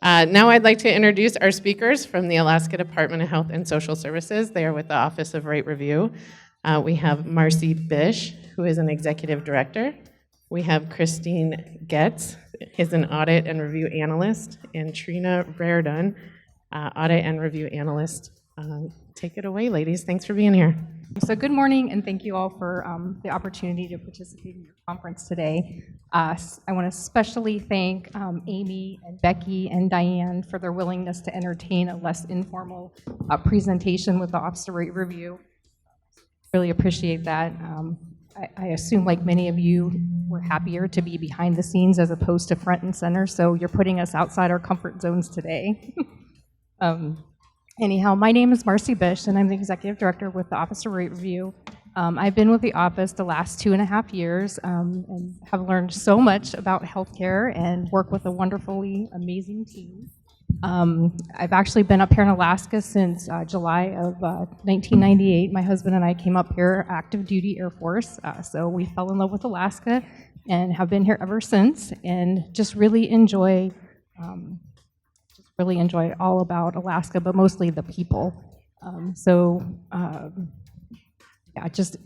Now I'd like to introduce our speakers from the Alaska Department of Health and Social Services. They are with the Office of Rate Review. We have Marcy Bish, who is an executive director. We have Christine Goetz, who's an audit and review analyst, and Trina Reardon, audit and review analyst. Take it away, ladies. Thanks for being here. So good morning, and thank you all for the opportunity to participate in your conference today. I want to especially thank Amy and Becky and Diane for their willingness to entertain a less informal presentation with the Office of Rate Review. Really appreciate that. I assume, like many of you, we're happier to be behind the scenes as opposed to front and center, so you're putting us outside our comfort zones today. Anyhow, my name is Marcy Bish, and I'm the Executive Director with the Office of Rate Review. I've been with the office the last 2.5 years and have learned so much about healthcare and work with a wonderfully amazing team. I've actually been up here in Alaska since July of 1998. My husband and I came up here active duty Air Force, so we fell in love with Alaska and have been here ever since, and just really enjoy all about Alaska, but mostly the people. Just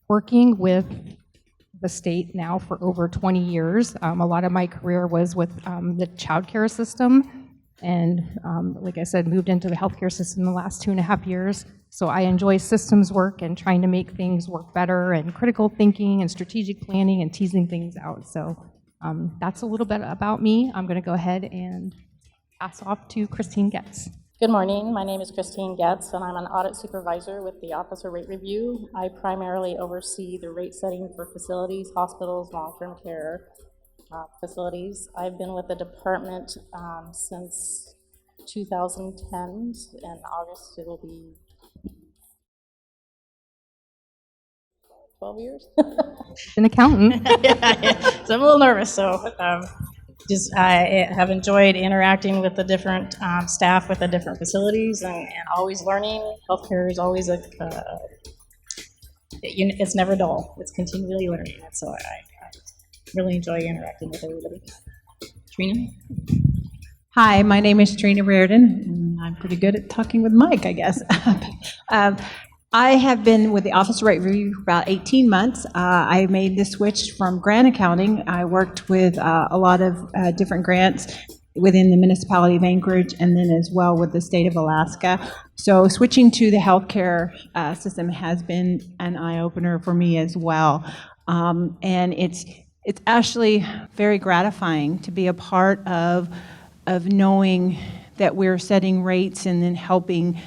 working with the state now for over 20 years. A lot of my career was with the child care system, and like I said, moved into the healthcare system the last 2.5 years. So I enjoy systems work and trying to make things work better, and critical thinking and strategic planning and teasing things out. So that's a little bit about me. I'm going to go ahead and pass off to Christine Goetz. Good morning. My name is Christine Goetz, and I'm an audit supervisor with the Office of Rate Review. I primarily oversee the rate setting for facilities, hospitals, long-term care facilities. I've been with the department since 2010. In August, it will be 12 years. An accountant. Yeah, so I'm a little nervous, so I have enjoyed interacting with the different staff with the different facilities and always learning. Healthcare is always it's never dull. It's continually learning. And so I really enjoy interacting with everybody. Trina? Hi, my name is Trina Reardon, and I'm pretty good at talking with Mike, I guess. I have been with the Office of Rate Review for about 18 months. I made the switch from grant accounting. I worked with a lot of different grants within the municipality of Anchorage, and then as well with the state of Alaska. So switching to the healthcare system has been an eye-opener for me as well. And it's actually very gratifying to be a part of knowing that we're setting rates and then helping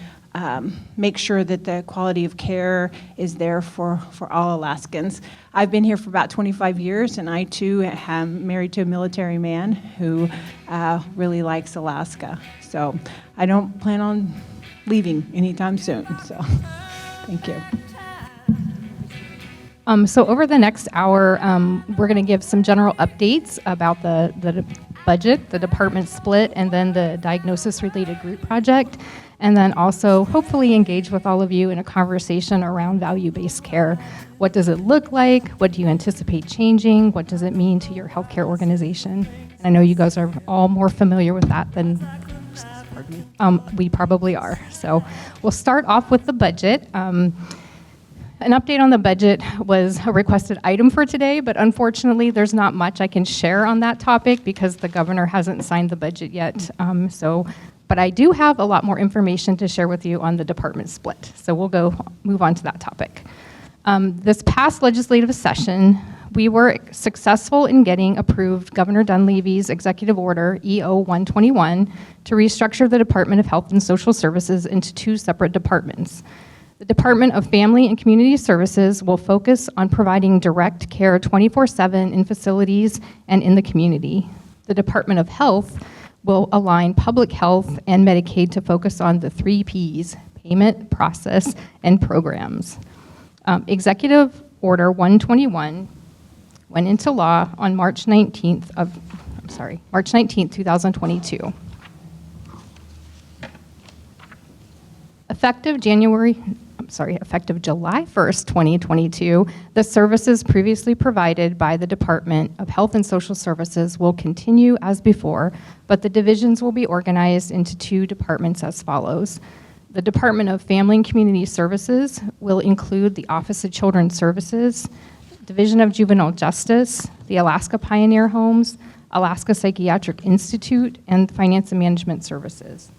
make sure that the quality of care is there for all Alaskans. I've been here for about 25 years, and I too am married to a military man who really likes Alaska. So I don't plan on leaving anytime soon. So thank you. So over the next hour, we're going to give some general updates about the budget, the department split, and then the diagnosis-related group project, and then also hopefully engage with all of you in a conversation around value-based care. What does it look like? What do you anticipate changing? What does it mean to your healthcare organization? And I know you guys are all more familiar with that than we probably are. So we'll start off with the budget. An update on the budget was a requested item for today, but unfortunately there's not much I can share on that topic because the governor hasn't signed the budget yet. But I do have a lot more information to share with you on the department split. So we'll move on to that topic. This past legislative session, we were successful in getting approved Governor Dunleavy's executive order, EO 121, to restructure the Department of Health and Social Services into 2 separate departments. The Department of Family and Community Services will focus on providing direct care 24/7 in facilities and in the community. The Department of Health will align public health and Medicaid to focus on the 3 Ps: payment, process, and programs. Executive Order 121 went into law on March 19th, 2022. Effective January effective July 1st, 2022, the services previously provided by the Department of Health and Social Services will continue as before, but the divisions will be organized into two departments as follows. The Department of Family and Community Services will include the Office of Children's Services, Division of Juvenile Justice, the Alaska Pioneer Homes, Alaska Psychiatric Institute, and Finance and Management Services.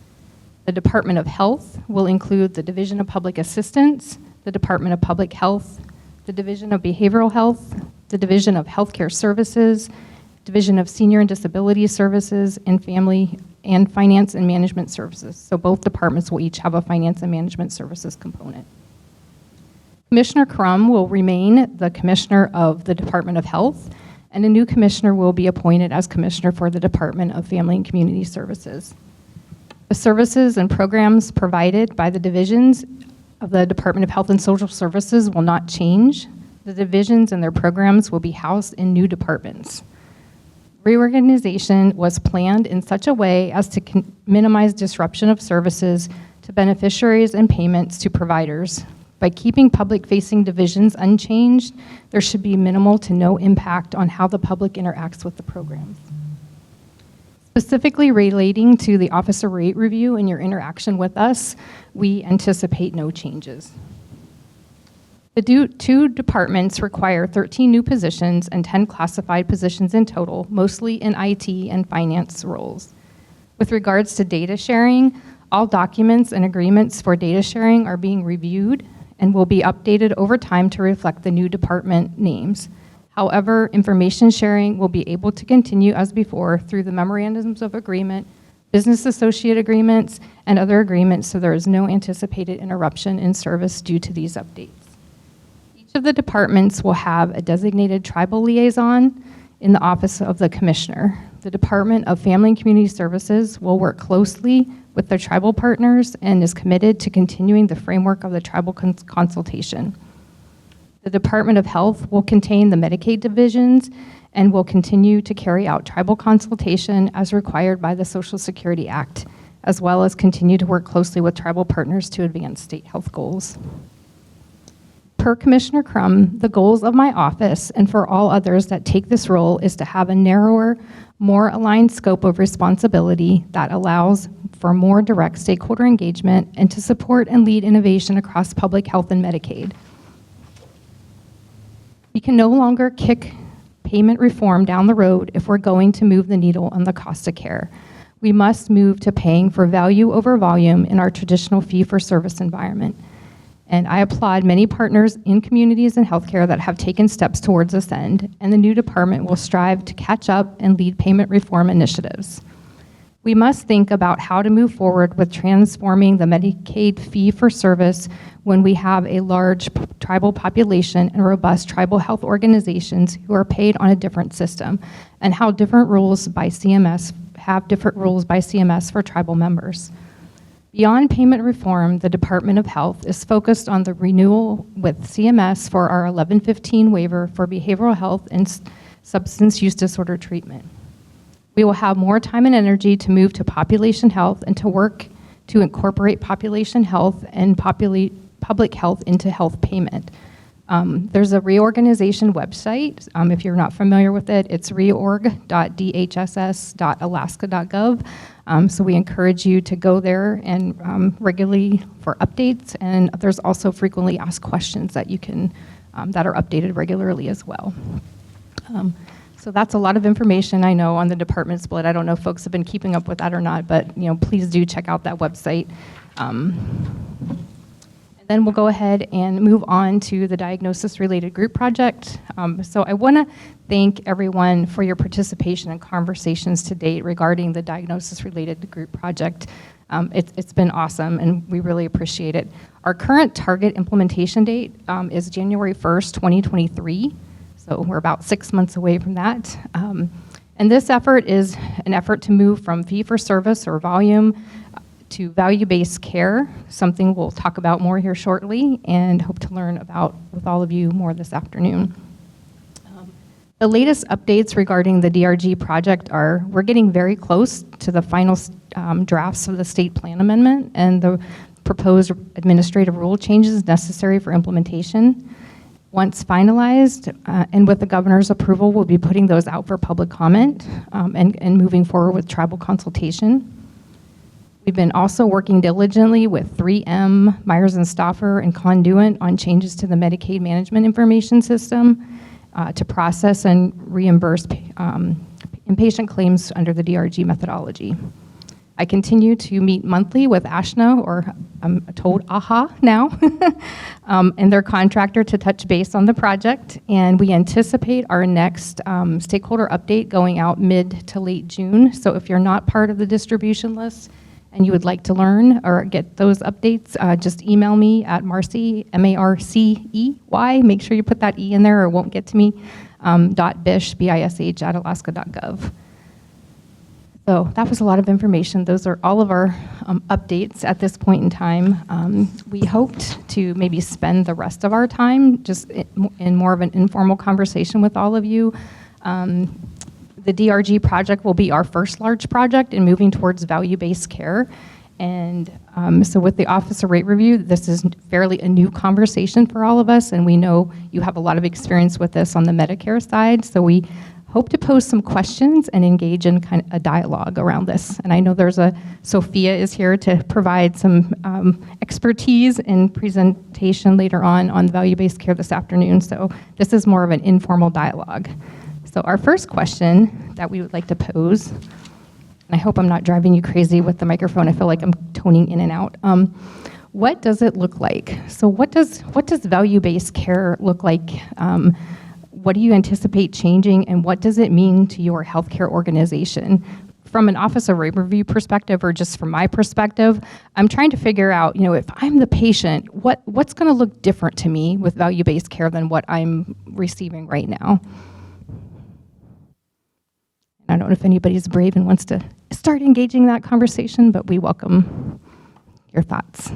The Department of Health will include the Division of Public Assistance, the Department of Public Health, the Division of Behavioral Health, the Division of Healthcare Services, Division of Senior and Disability Services, and Family and Finance and Management Services. So both departments will each have a Finance and Management Services component. Commissioner Crum will remain the Commissioner of the Department of Health, and a new commissioner will be appointed as Commissioner for the Department of Family and Community Services. The services and programs provided by the divisions of the Department of Health and Social Services will not change. The divisions and their programs will be housed in new departments. Reorganization was planned in such a way as to minimize disruption of services to beneficiaries and payments to providers. By keeping public-facing divisions unchanged, there should be minimal to no impact on how the public interacts with the programs. Specifically relating to the officer rate review and your interaction with us, we anticipate no changes. The two departments require 13 new positions and 10 classified positions in total, mostly in IT and finance roles. With regards to data sharing, all documents and agreements for data sharing are being reviewed and will be updated over time to reflect the new department names. However, information sharing will be able to continue as before through the memorandums of agreement, business associate agreements, and other agreements, so there is no anticipated interruption in service due to these updates. Each of the departments will have a designated tribal liaison in the Office of the Commissioner. The Department of Family and Community Services will work closely with their tribal partners and is committed to continuing the framework of the tribal consultation. The Department of Health will contain the Medicaid divisions and will continue to carry out tribal consultation as required by the Social Security Act, as well as continue to work closely with tribal partners to advance state health goals. Per Commissioner Crum, the goals of my office and for all others that take this role is to have a narrower, more aligned scope of responsibility that allows for more direct stakeholder engagement and to support and lead innovation across public health and Medicaid. We can no longer kick payment reform down the road if we're going to move the needle on the cost of care. We must move to paying for value over volume in our traditional fee-for-service environment. And I applaud many partners in communities and healthcare that have taken steps towards this end, and the new department will strive to catch up and lead payment reform initiatives. We must think about how to move forward with transforming the Medicaid fee-for-service when we have a large tribal population and robust tribal health organizations who are paid on a different system, and how different rules by CMS have different rules by CMS for tribal members. Beyond payment reform, the Department of Health is focused on the renewal with CMS for our 1115 waiver for behavioral health and substance use disorder treatment. We will have more time and energy to move to population health and to work to incorporate population health and public health into health payment. There's a reorganization website. If you're not familiar with it, it's reorg.dhss.alaska.gov. So we encourage you to go there and regularly for updates. And there's also frequently asked questions that you can that are updated regularly as well. So that's a lot of information, I know, on the department split. I don't know if folks have been keeping up with that or not, but please do check out that website. Then we'll go ahead and move on to the diagnosis-related group project. So I want to thank everyone for your participation and conversations to date regarding the diagnosis-related group project. It's been awesome, and we really appreciate it. Our current target implementation date is January 1st, 2023. So we're about 6 months away from that. And this effort is an effort to move from fee-for-service or volume to value-based care, something we'll talk about more here shortly and hope to learn about with all of you more this afternoon. The latest updates regarding the DRG project are we're getting very close to the final drafts of the state plan amendment, and the proposed administrative rule changes necessary for implementation. Once finalized, and with the governor's approval, we'll be putting those out for public comment and moving forward with tribal consultation. We've been also working diligently with 3M, Myers and Stauffer, and Conduent on changes to the Medicaid Management Information System to process and reimburse inpatient claims under the DRG methodology. I continue to meet monthly with ASHNA, or I'm told AHA now, and their contractor to touch base on the project. And we anticipate our next stakeholder update going out mid to late June. So if you're not part of the distribution list and you would like to learn or get those updates, just email me at Marcy, M-A-R-C-E-Y. Make sure you put that E in there or it won't get to me, .bish, B-I-S-H, @alaska.gov. So that was a lot of information. Those are all of our updates at this point in time. We hoped to maybe spend the rest of our time just in more of an informal conversation with all of you. The DRG project will be our first large project in moving towards value-based care. And so with the Office of Rate Review, this is fairly a new conversation for all of us, and we know you have a lot of experience with this on the Medicare side, so we hope to pose some questions and engage in kind of a dialogue around this. And I know Sophia is here to provide some expertise and presentation later on value-based care this afternoon, so this is more of an informal dialogue. So our first question that we would like to pose, and I hope I'm not driving you crazy with the microphone, I feel like I'm toning in and out. What does it look like? So what does value-based care look like? What do you anticipate changing, and what does it mean to your healthcare organization? From an Office of Rate Review perspective, or just from my perspective, I'm trying to figure out, if I'm the patient, what's going to look different to me with value-based care than what I'm receiving right now? I don't know if anybody's brave and wants to start engaging that conversation, but we welcome your thoughts.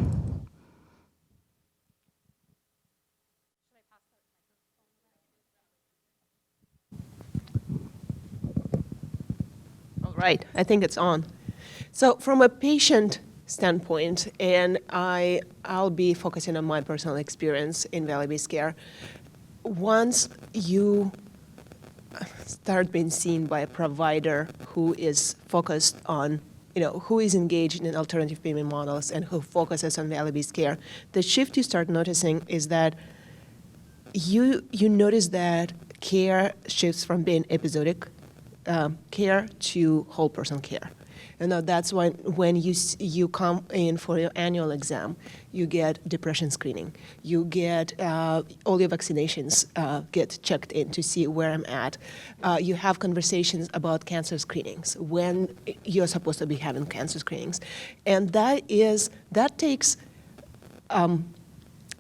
Right, I think it's on. So from a patient standpoint, and I'll be focusing on my personal experience in value-based care, once you start being seen by a provider who is focused on, who is engaged in alternative payment models and who focuses on value-based care, the shift you start noticing is that you notice that care shifts from being episodic care to whole person care. That's when you come in for your annual exam, you get depression screening, you get all your vaccinations get checked in to see where I'm at. You have conversations about cancer screenings when you're supposed to be having cancer screenings, and that takes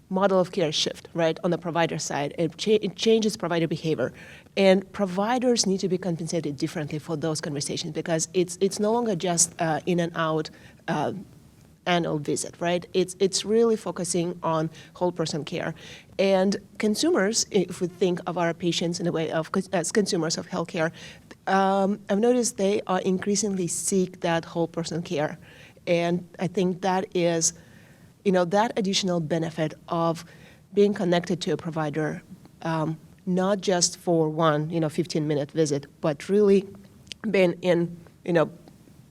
model of care shift, right, on the provider side. It changes provider behavior. And providers need to be compensated differently for those conversations because it's no longer just in and out annual visit, right? It's really focusing on whole person care. And consumers, if we think of our patients in a way of as consumers of healthcare, I've noticed they are increasingly seek that whole person care. And I think that is, that additional benefit of being connected to a provider, not just for one, 15-minute visit, but really being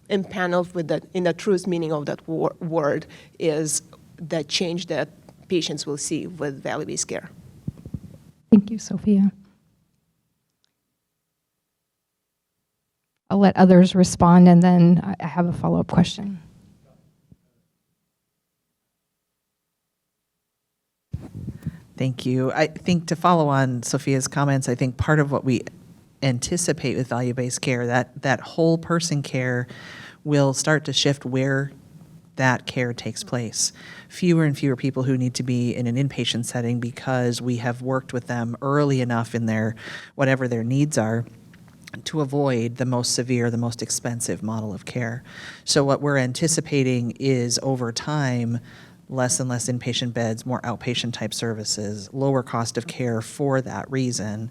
empaneled in the truest meaning of that word is the change that patients will see with value-based care. Thank you, Sophia. I'll let others respond, and then I have a follow-up question. Thank you. I think to follow on Sophia's comments, I think part of what we anticipate with value-based care, that whole person care will start to shift where that care takes place. Fewer and fewer people who need to be in an inpatient setting because we have worked with them early enough in their, whatever their needs are, to avoid the most severe, the most expensive model of care. So what we're anticipating is over time, less and less inpatient beds, more outpatient type services, lower cost of care for that reason.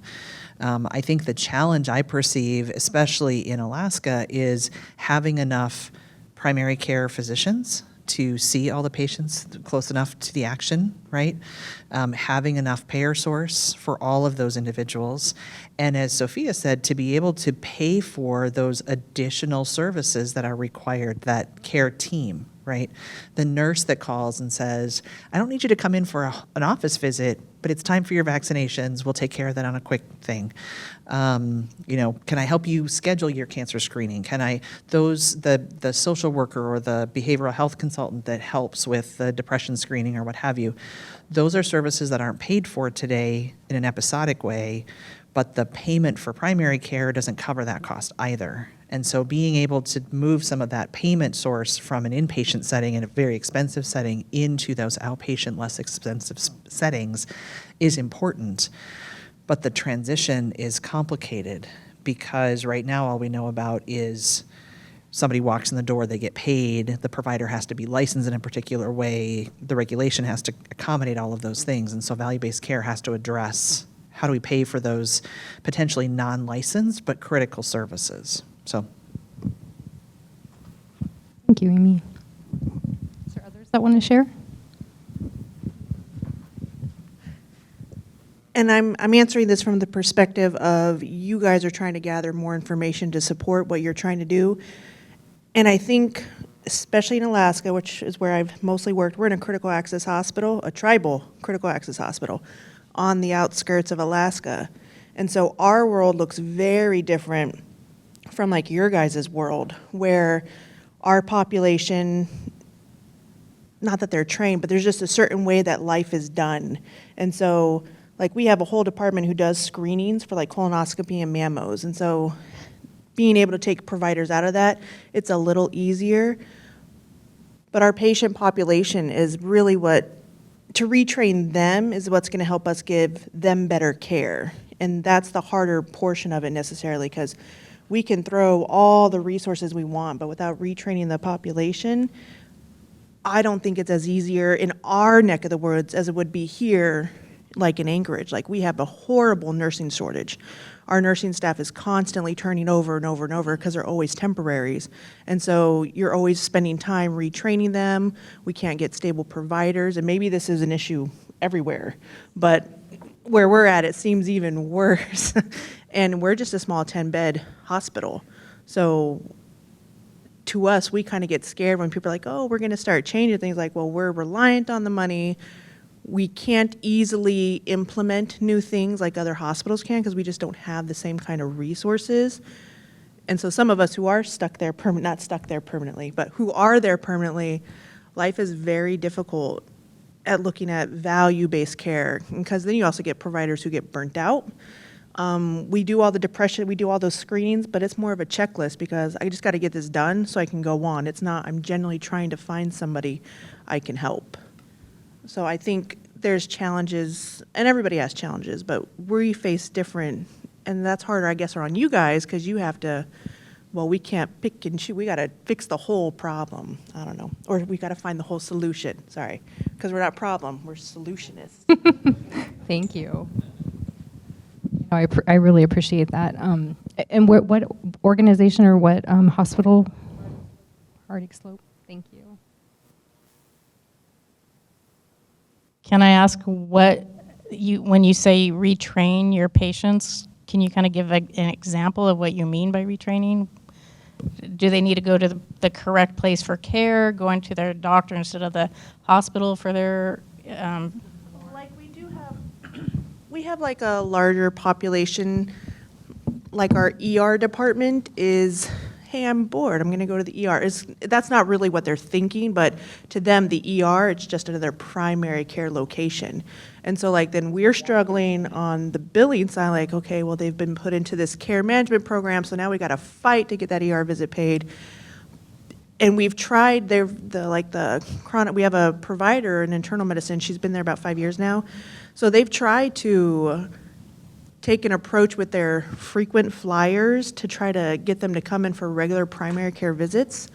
I think the challenge I perceive, especially in Alaska, is having enough primary care physicians to see all the patients close enough to the action, right? Having enough payer source for all of those individuals. And as Sophia said, to be able to pay for those additional services that are required, that care team, right? The nurse that calls and says, I don't need you to come in for an office visit, but it's time for your vaccinations. We'll take care of that on a quick thing. Can I help you schedule your cancer screening? The social worker or the behavioral health consultant that helps with the depression screening or what have you, those are services that aren't paid for today in an episodic way, but the payment for primary care doesn't cover that cost either. And so being able to move some of that payment source from an inpatient setting and a very expensive setting into those outpatient, less expensive settings is important. But the transition is complicated because right now all we know about is somebody walks in the door, they get paid, the provider has to be licensed in a particular way, the regulation has to accommodate all of those things. And so value-based care has to address how do we pay for those potentially non-licensed but critical services. So, Thank you, Amy. Is there others that want to share? And I'm answering this from the perspective of you guys are trying to gather more information to support what you're trying to do. And I think, especially in Alaska, which is where I've mostly worked, we're in a critical access hospital, a tribal critical access hospital on the outskirts of Alaska. And so our world looks very different from like your guys' world, where our population, not that they're trained, but there's just a certain way that life is done. And so like we have a whole department who does screenings for like colonoscopy and mammos. And so being able to take providers out of that, it's a little easier. But our patient population is really to retrain them is what's going to help us give them better care. And that's the harder portion of it necessarily, because we can throw all the resources we want, but without retraining the population, I don't think it's as easier in our neck of the woods as it would be here, like in Anchorage. Like we have a horrible nursing shortage. Our nursing staff is constantly turning over and over and over because they're always temporaries. And so you're always spending time retraining them. We can't get stable providers. And maybe this is an issue everywhere, but where we're at, it seems even worse. And we're just a small 10-bed hospital. So to us, we kind of get scared when people are like, oh, we're going to start changing things. Like, well, we're reliant on the money. We can't easily implement new things like other hospitals can because we just don't have the same kind of resources. And so some of us who are stuck there, not stuck there permanently, but who are there permanently, life is very difficult at looking at value-based care, because then you also get providers who get burnt out. We do all the depression, we do all those screenings, but it's more of a checklist because I just got to get this done so I can go on. It's not, I'm generally trying to find somebody I can help. So I think there's challenges, and everybody has challenges, but we face different, and that's harder, I guess, on you guys because you have to, well, we can't pick and choose. We got to fix the whole problem. I don't know. Or we got to find the whole solution. Sorry. Because we're not problem. We're solutionists. Thank you. I really appreciate that. And what organization or what hospital? Arctic Slope. Thank you. Can I ask when you say retrain your patients, can you kind of give an example of what you mean by retraining? Do they need to go to the correct place for care, going to their doctor instead of the hospital for their? Like we have like a larger population, like our ER department is, hey, I'm bored, I'm gonna go to the ER. That's not really what they're thinking, but to them, the ER, it's just another primary care location. And so like then we're struggling on the billing side, like, okay, well, they've been put into this care management program, so now we gotta fight to get that ER visit paid. And we've tried, we have a provider in internal medicine, she's been there about 5 years now. So they've tried to take an approach with their frequent flyers to try to get them to come in for regular primary care visits.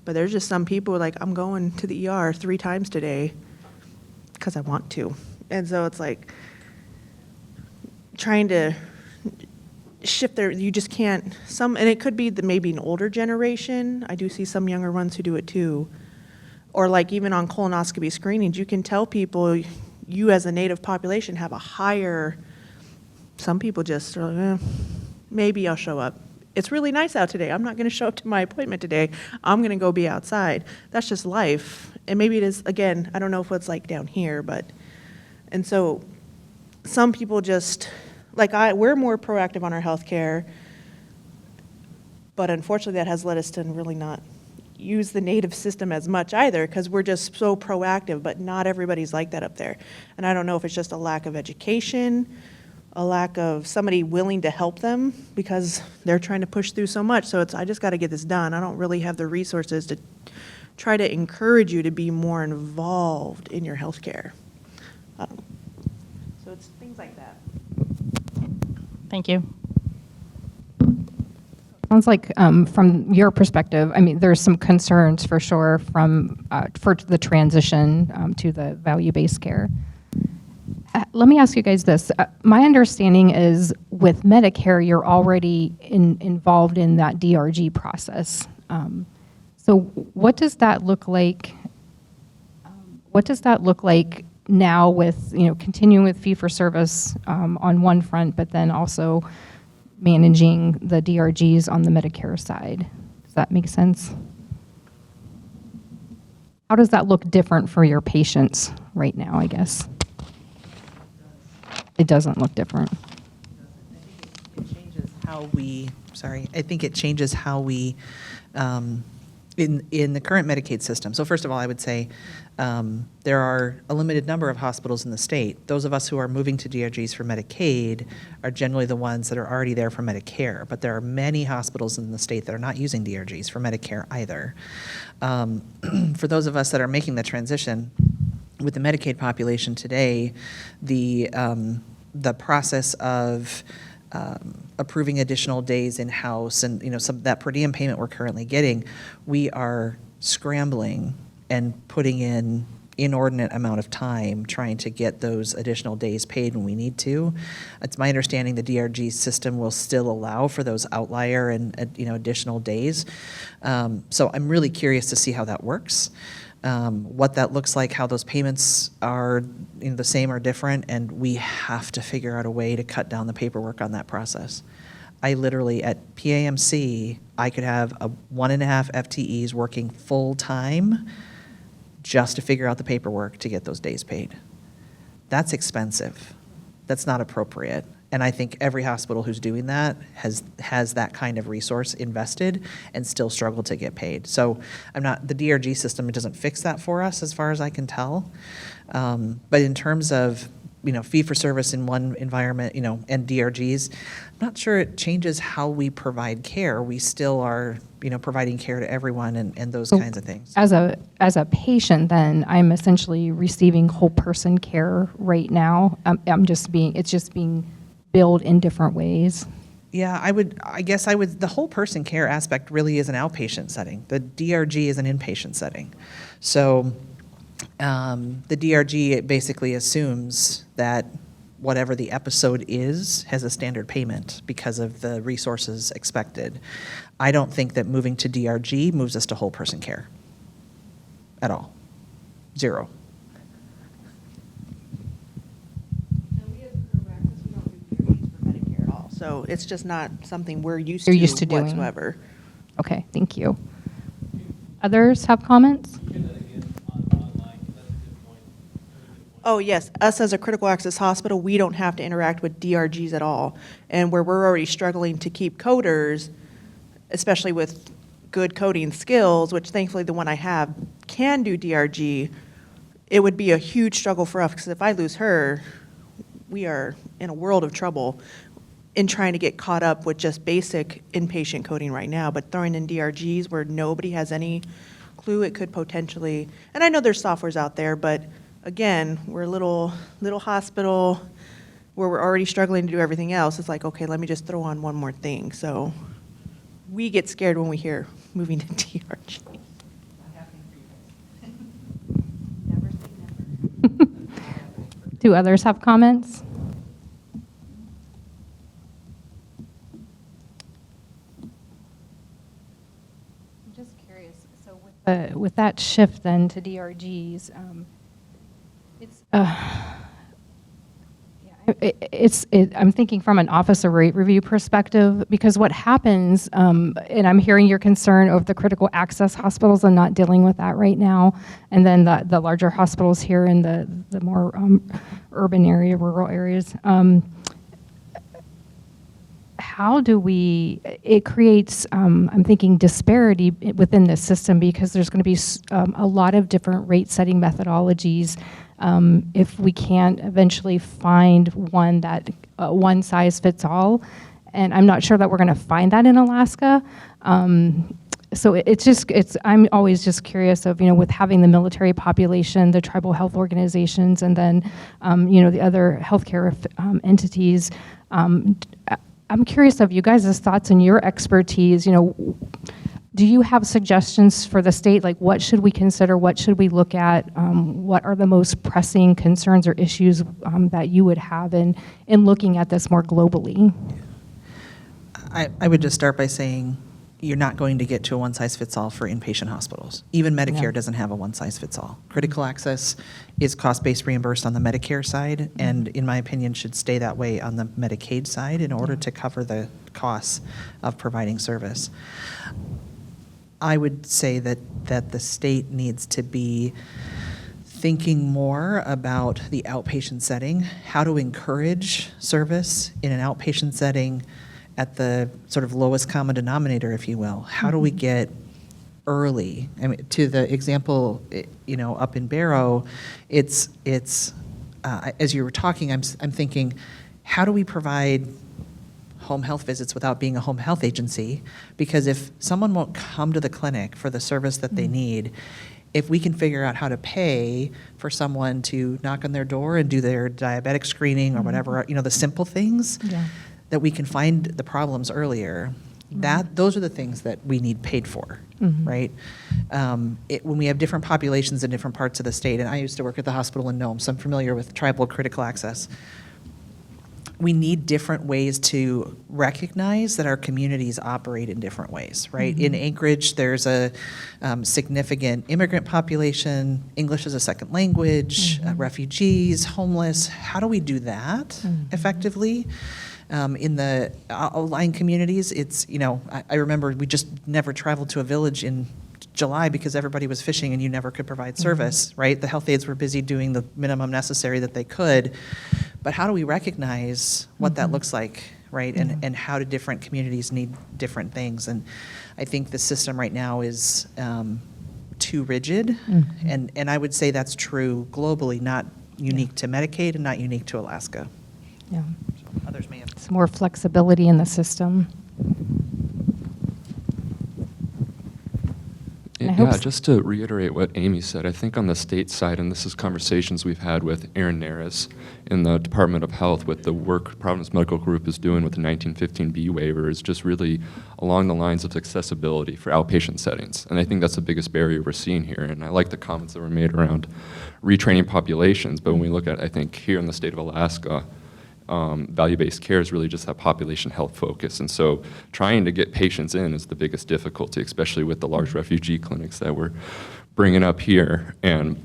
But there's just some people who are like, I'm going to the ER 3 times today because I want to. And so it's like trying to shift you just can't, and it could be maybe an older generation. I do see some younger ones who do it too. Or like even on colonoscopy screenings, you can tell people you as a native population have a higher, some people just are like, maybe I'll show up. It's really nice out today. I'm not going to show up to my appointment today. I'm going to go be outside. That's just life. And maybe it is, again, I don't know if it's like down here, but, and so some people just, like we're more proactive on our healthcare, but unfortunately that has led us to really not use the native system as much either, because we're just so proactive, but not everybody's like that up there. And I don't know if it's just a lack of education, a lack of somebody willing to help them because they're trying to push through so much. So I just got to get this done. I don't really have the resources to try to encourage you to be more involved in your healthcare. So it's things like that. Thank you. Sounds like from your perspective, I mean, there's some concerns for sure for the transition to the value-based care. Let me ask you guys this. My understanding is with Medicare, you're already involved in that DRG process. So what does that look like? What does that look like now with, continuing with fee-for-service on one front, but then also managing the DRGs on the Medicare side? Does that make sense? How does that look different for your patients right now, I guess? It doesn't look different. It changes how we, I think it changes how we, in the current Medicaid system. So first of all, I would say there are a limited number of hospitals in the state. Those of us who are moving to DRGs for Medicaid are generally the ones that are already there for Medicare, but there are many hospitals in the state that are not using DRGs for Medicare either. For those of us that are making the transition, with the Medicaid population today, the process of approving additional days in-house and some of that per diem payment we're currently getting, we are scrambling and putting in inordinate amount of time trying to get those additional days paid when we need to. It's my understanding the DRG system will still allow for those outlier and additional days. So I'm really curious to see how that works. What that looks like, how those payments are the same or different, and we have to figure out a way to cut down the paperwork on that process. I literally, at PAMC, I could have 1.5 FTEs working full-time just to figure out the paperwork to get those days paid. That's expensive. That's not appropriate. And I think every hospital who's doing that has that kind of resource invested and still struggle to get paid. So the DRG system, it doesn't fix that for us as far as I can tell. But in terms of, fee for service in one environment, and DRGs, I'm not sure it changes how we provide care. We still are, providing care to everyone and those kinds of things. As a patient, then I'm essentially receiving whole person care right now. It's just being billed in different ways. Yeah, I guess the whole person care aspect really is an outpatient setting. The DRG is an inpatient setting. So the DRG, it basically assumes that whatever the episode is has a standard payment because of the resources expected. I don't think that moving to DRG moves us to whole person care at all. Zero. So it's just not something we're used You're to, used to doing. whatsoever. Okay, thank you. Others have comments? Oh, yes. Us as a critical access hospital, we don't have to interact with DRGs at all. And where we're already struggling to keep coders, especially with good coding skills, which thankfully the one I have can do DRG, it would be a huge struggle for us because if I lose her, we are in a world of trouble in trying to get caught up with just basic inpatient coding right now. But throwing in DRGs where nobody has any clue, it could potentially, and I know there's softwares out there, but again, we're a little hospital where we're already struggling to do everything else. It's like, okay, let me just throw on one more thing. So we get scared when we hear moving to DRG. Do others have comments? I'm just curious. With that shift then to DRGs, I'm thinking from an officer rate review perspective, because what happens, and I'm hearing your concern of the critical access hospitals and not dealing with that right now, and then the larger hospitals here in the more urban area, rural areas. How do it creates, I'm thinking, disparity within the system, because there's going to be a lot of different rate setting methodologies if we can't eventually find one that one size fits all. And I'm not sure that we're going to find that in Alaska. So I'm always just curious of, with having the military population, the tribal health organizations, and then, the other healthcare entities. I'm curious of you guys' thoughts and your expertise. Do you have suggestions for the state? Like, what should we consider? What should we look at? What are the most pressing concerns or issues that you would have in looking at this more globally? I would just start by saying you're not going to get to a one-size-fits-all for inpatient hospitals. Even Medicare doesn't have a one-size-fits-all. Critical access is cost-based reimbursed on the Medicare side, and in my opinion, should stay that way on the Medicaid side in order to cover the costs of providing service. I would say that the state needs to be thinking more about the outpatient setting, how to encourage service in an outpatient setting at the sort of lowest common denominator, if you will. How do we get early? I mean, to the example, up in Barrow, it's as you were talking, I'm thinking, how do we provide home health visits without being a home health agency? Because if someone won't come to the clinic for the service that they need, if we can figure out how to pay for someone to knock on their door and do their diabetic screening or whatever, the simple things, that we can find the problems earlier, those are the things that we need paid for, right? When we have different populations in different parts of the state, and I used to work at the hospital in Nome, so I'm familiar with tribal critical access. We need different ways to recognize that our communities operate in different ways, right? In Anchorage, there's a significant immigrant population, English as a second language, refugees, homeless. How do we do that effectively? In the outlying communities, I remember we just never traveled to a village in July because everybody was fishing and you never could provide service, right? The health aides were busy doing the minimum necessary that they could. But how do we recognize what that looks like, right? And how do different communities need different things? And I think the system right now is too rigid. And I would say that's true globally, not unique to Medicaid and not unique to Alaska. Yeah. Others may have. Some more flexibility in the system. Yeah, just to reiterate what Amy said, I think on the state side, and this is conversations we've had with Aaron Naris in the Department of Health with the work Providence Medical Group is doing with the 1915B waiver, is just really along the lines of accessibility for outpatient settings. And I think that's the biggest barrier we're seeing here. And I like the comments that were made around retraining populations, but when we look at, I think, here in the state of Alaska, value-based care is really just that population health focus. And so trying to get patients in is the biggest difficulty, especially with the large refugee clinics that we're bringing up here. And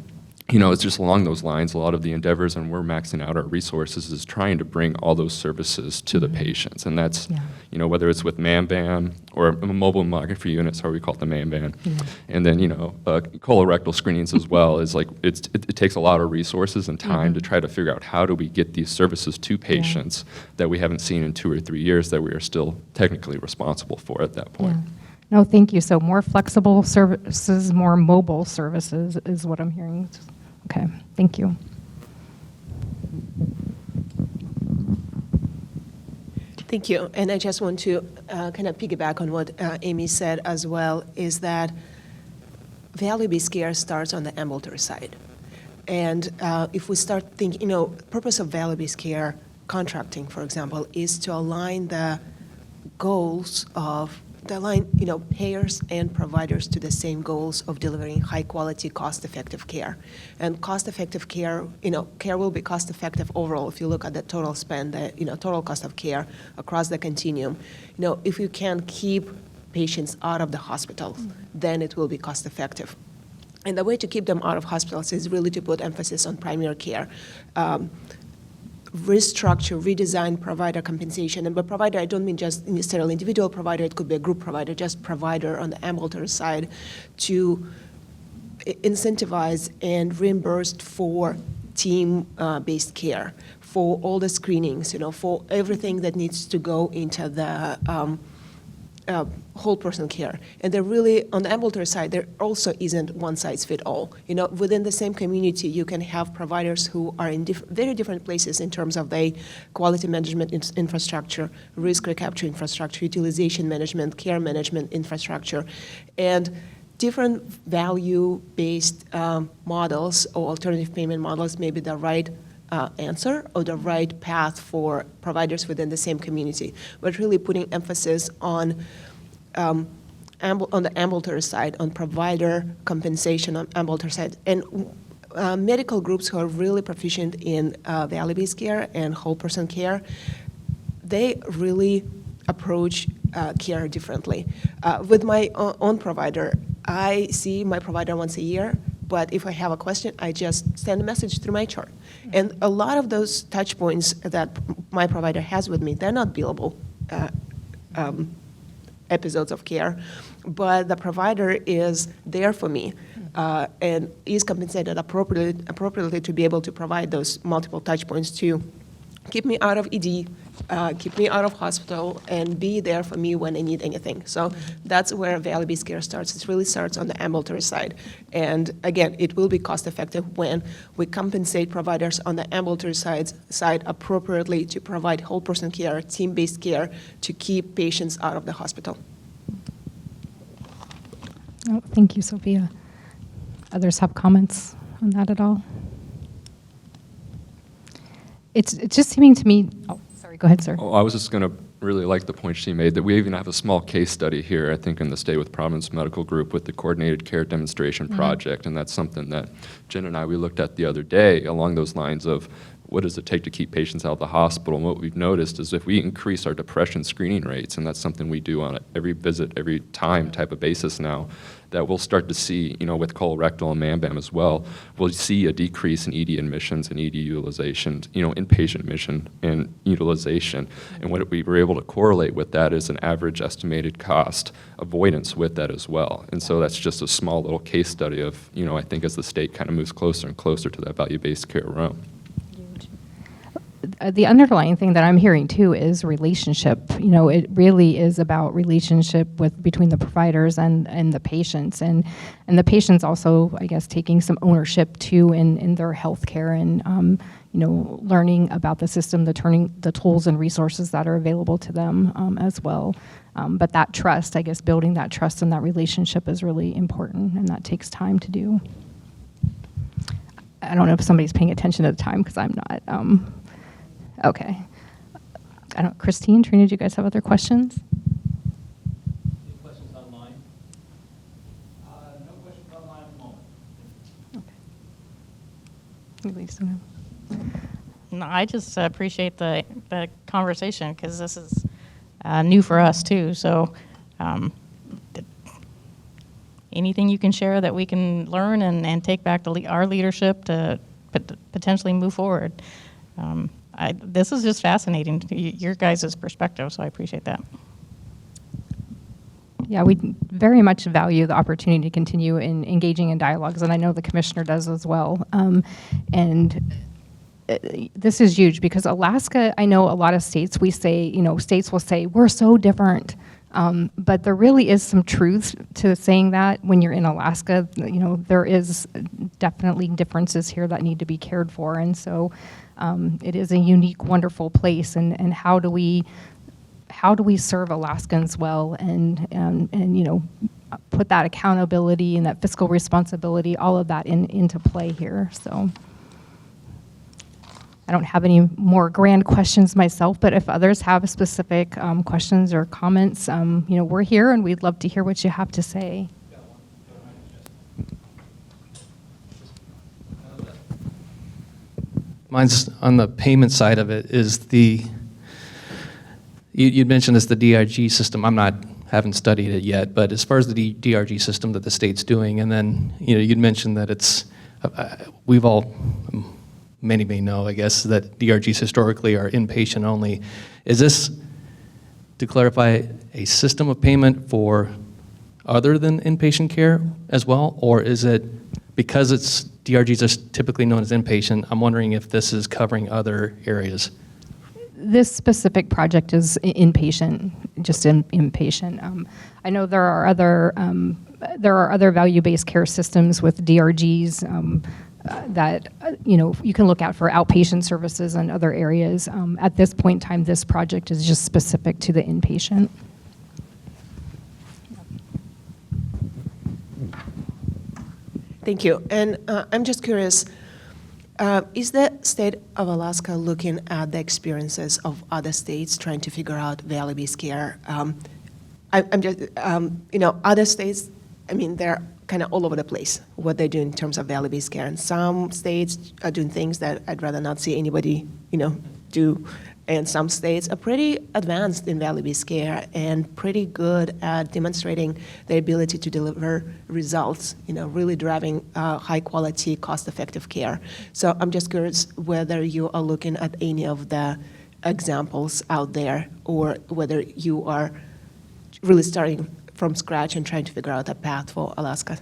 it's just along those lines, a lot of the endeavors, and we're maxing out our resources, is trying to bring all those services to the patients. And that's, whether it's with MANBAN or a mobile mammography unit, sorry, we call it the MANBAN. And then, colorectal screenings as well, is like, it takes a lot of resources and time to try to figure out how do we get these services to patients that we haven't seen in 2 or 3 years that we are still technically responsible for at that point. No, thank you. So more flexible services, more mobile services is what I'm hearing. Okay, thank you. Thank you. And I just want to kind of piggyback on what Amy said as well, is that value-based care starts on the ambulatory side. And if we start thinking, purpose of value-based care contracting, for example, is to align the goals of payers and providers to the same goals of delivering high-quality, cost-effective care. And cost-effective care, care will be cost-effective overall if you look at the total spend, the total cost of care across the continuum. If you can keep patients out of the hospital, then it will be cost effective. And the way to keep them out of hospitals is really to put emphasis on primary care. Restructure, redesign provider compensation. And by provider, I don't mean just necessarily individual provider, it could be a group provider, just provider on the ambulatory side to incentivize and reimburse for team-based care, for all the screenings, for everything that needs to go into the whole person care. And there really, on the ambulatory side, there also isn't one size fit all. Within the same community, you can have providers who are in very different places in terms of the quality management infrastructure, risk recapture infrastructure, utilization management, care management infrastructure, and different value-based models or alternative payment models may be the right answer or the right path for providers within the same community, but really putting emphasis on the ambulatory side, on provider compensation on ambulatory side, and medical groups who are really proficient in value-based care and whole person care, they really approach care differently. With my own provider, I see my provider once a year, but if I have a question, I just send a message through my chart. And a lot of those touch points that my provider has with me, they're not billable episodes of care, but the provider is there for me and is compensated appropriately to be able to provide those multiple touch points to keep me out of ED, keep me out of hospital, and be there for me when I need anything. So that's where value-based care starts. It really starts on the ambulatory side. And again, it will be cost-effective when we compensate providers on the ambulatory side appropriately to provide whole person care, team-based care, to keep patients out of the hospital. Oh, thank you, Sophia. Others have comments on that at all? It's just seeming to me, oh, sorry, go ahead, sir. Oh, I was just going to really like the point she made that we even have a small case study here, I think, in the state with Providence Medical Group with the Coordinated Care Demonstration Project, and that's something that Jen and we looked at the other day along those lines of what does it take to keep patients out of the hospital. And what we've noticed is if we increase our depression screening rates, and that's something we do on every visit, every time type of basis now, that we'll start to see, with colorectal and MAMBAM as well, we'll see a decrease in ED admissions and ED utilization, inpatient admission and utilization. And what we were able to correlate with that is an average estimated cost avoidance with that as well. And so that's just a small little case study of, I think as the state kind of moves closer and closer to that value-based care realm. The underlying thing that I'm hearing too is relationship. It really is about relationship between the providers and the patients, and the patients also, I guess, taking some ownership too in their health care and learning about the system, the tools and resources that are available to them as well. But that trust, I guess, building that trust and that relationship is really important, and that takes time to do. I don't know if somebody's paying attention at the time because I'm not. Okay. Christine, Trina, do you guys have other questions? Any questions online? No questions online at the moment. Okay. Lisa, no? No, I just appreciate the conversation because this is new for us too. So anything you can share that we can learn and take back to our leadership to potentially move forward. This is just fascinating, your guys' perspective, so I appreciate that. Yeah, we very much value the opportunity to continue in engaging in dialogues, and I know the commissioner does as well. This is huge because Alaska, I know a lot of states, states will say, we're so different. But there really is some truth to saying that when you're in Alaska. There is definitely differences here that need to be cared for. And so it is a unique, wonderful place. And how do we serve Alaskans well and put that accountability and that fiscal responsibility, all of that into play here. So I don't have any more grand questions myself, but if others have specific questions or comments, we're here and we'd love to hear what you have to say. Mine's on the payment side of it is you'd mentioned this, the DRG system. I'm not haven't studied it yet, but as far as the DRG system that the state's doing, and then, you'd mentioned that it's, we've all, many may know, I guess, that DRGs historically are inpatient only. Is this, to clarify, a system of payment for other than inpatient care as well? Or is it, because it's DRGs are typically known as inpatient, I'm wondering if this is covering other areas? This specific project is inpatient, just inpatient. I know there are other value-based care systems with DRGs that you can look at for outpatient services and other areas. At this point in time, this project is just specific to the inpatient. Thank you. And I'm just curious, is the state of Alaska looking at the experiences of other states trying to figure out value-based care? I'm just, other states, they're kind of all over the place, what they do in terms of value-based care. And some states are doing things that I'd rather not see anybody, do. And some states are pretty advanced in value-based care and pretty good at demonstrating their ability to deliver results, really driving high-quality, cost-effective care. So I'm just curious whether you are looking at any of the examples out there or whether you are really starting from scratch and trying to figure out a path for Alaska.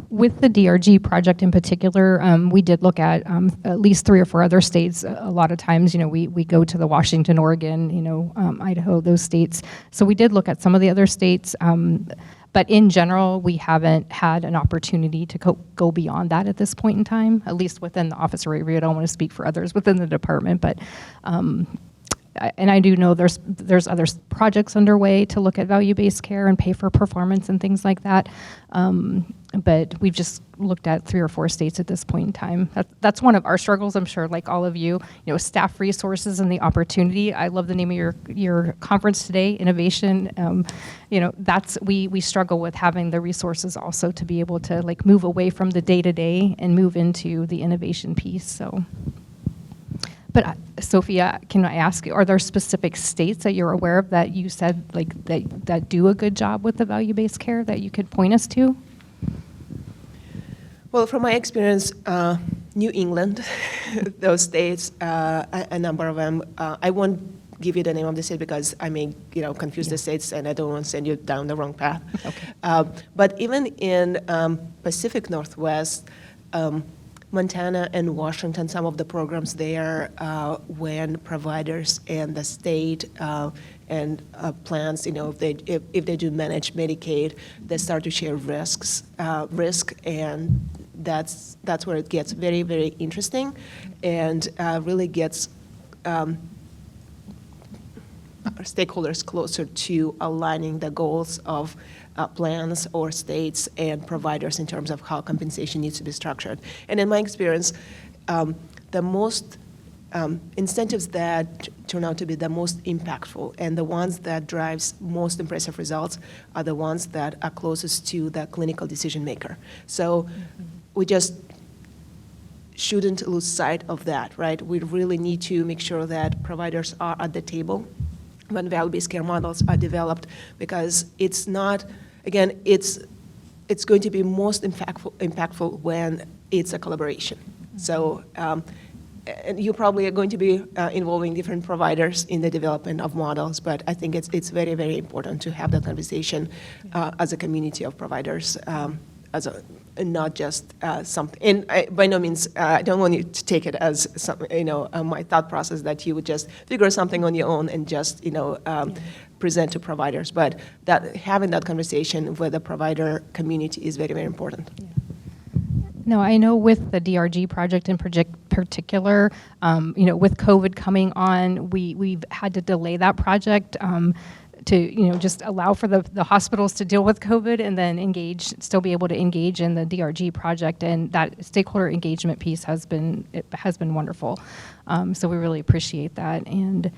With the DRG project in particular, we did look at least 3 or 4 other states. A lot of times, we go to the Washington, Oregon, Idaho, those states. So we did look at some of the other states, but in general, we haven't had an opportunity to go beyond that at this point in time, at least within the Office of Rate Review. I don't want to speak for others within the department, but and I do know there's other projects underway to look at value-based care and pay for performance and things like that. But we've just looked at 3 or 4 states at this point in time. That's one of our struggles, I'm sure, like all of you, staff resources and the opportunity. I love the name of your conference today, innovation. We struggle with having the resources also to be able to move away from the day-to-day and move into the innovation piece. So. But Sophia, can I ask you, are there specific states that you're aware of that you said that do a good job with the value-based care that you could point us to? Well, from my experience, New England, those states, a number of them, I won't give you the name of the state because I may confuse the states and I don't want to send you down the wrong path. Okay. But even in Pacific Northwest, Montana and Washington, some of the programs there, when providers and the state and plans, if they do manage Medicaid, they start to share risk, and that's where it gets very, very interesting, and really gets stakeholders closer to aligning the goals of plans or states and providers in terms of how compensation needs to be structured. And in my experience, the most incentives that turn out to be the most impactful and the ones that drives most impressive results are the ones that are closest to the clinical decision maker. So we just shouldn't lose sight of that, right? We really need to make sure that providers are at the table when value-based care models are developed, because it's not, again, it's going to be most impactful when it's a collaboration. So, and you probably are going to be involving different providers in the development of models, but I think it's very, very important to have that conversation as a community of providers, and not just something. And by no means, I don't want you to take it as my thought process that you would just figure something on your own and just present to providers. But that having that conversation with the provider community is very, very important. Yeah. No, I know with the DRG project in particular, with COVID coming on, we've had to delay that project. To just allow for the hospitals to deal with COVID and then still be able to engage in the DRG project, and that stakeholder engagement piece has been wonderful. So we really appreciate that, and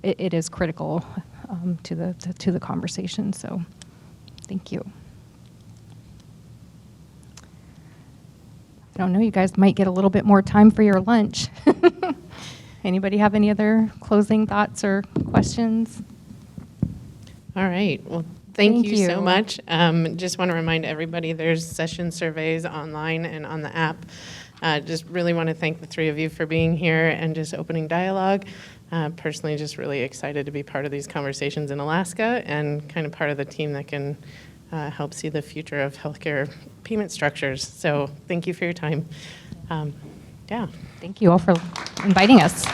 it is critical to the conversation. So thank you. I don't know, you guys might get a little bit more time for your lunch. Anybody have any other closing thoughts or questions? All right. Well, Thank Thank you so you. much. Just want to remind everybody, there's session surveys online and on the app. Just really want to thank the three of you for being here and just opening dialogue. Personally, just really excited to be part of these conversations in Alaska and kind of part of the team that can help see the future of healthcare payment structures. So thank you for your time. Yeah. Thank you all for inviting us.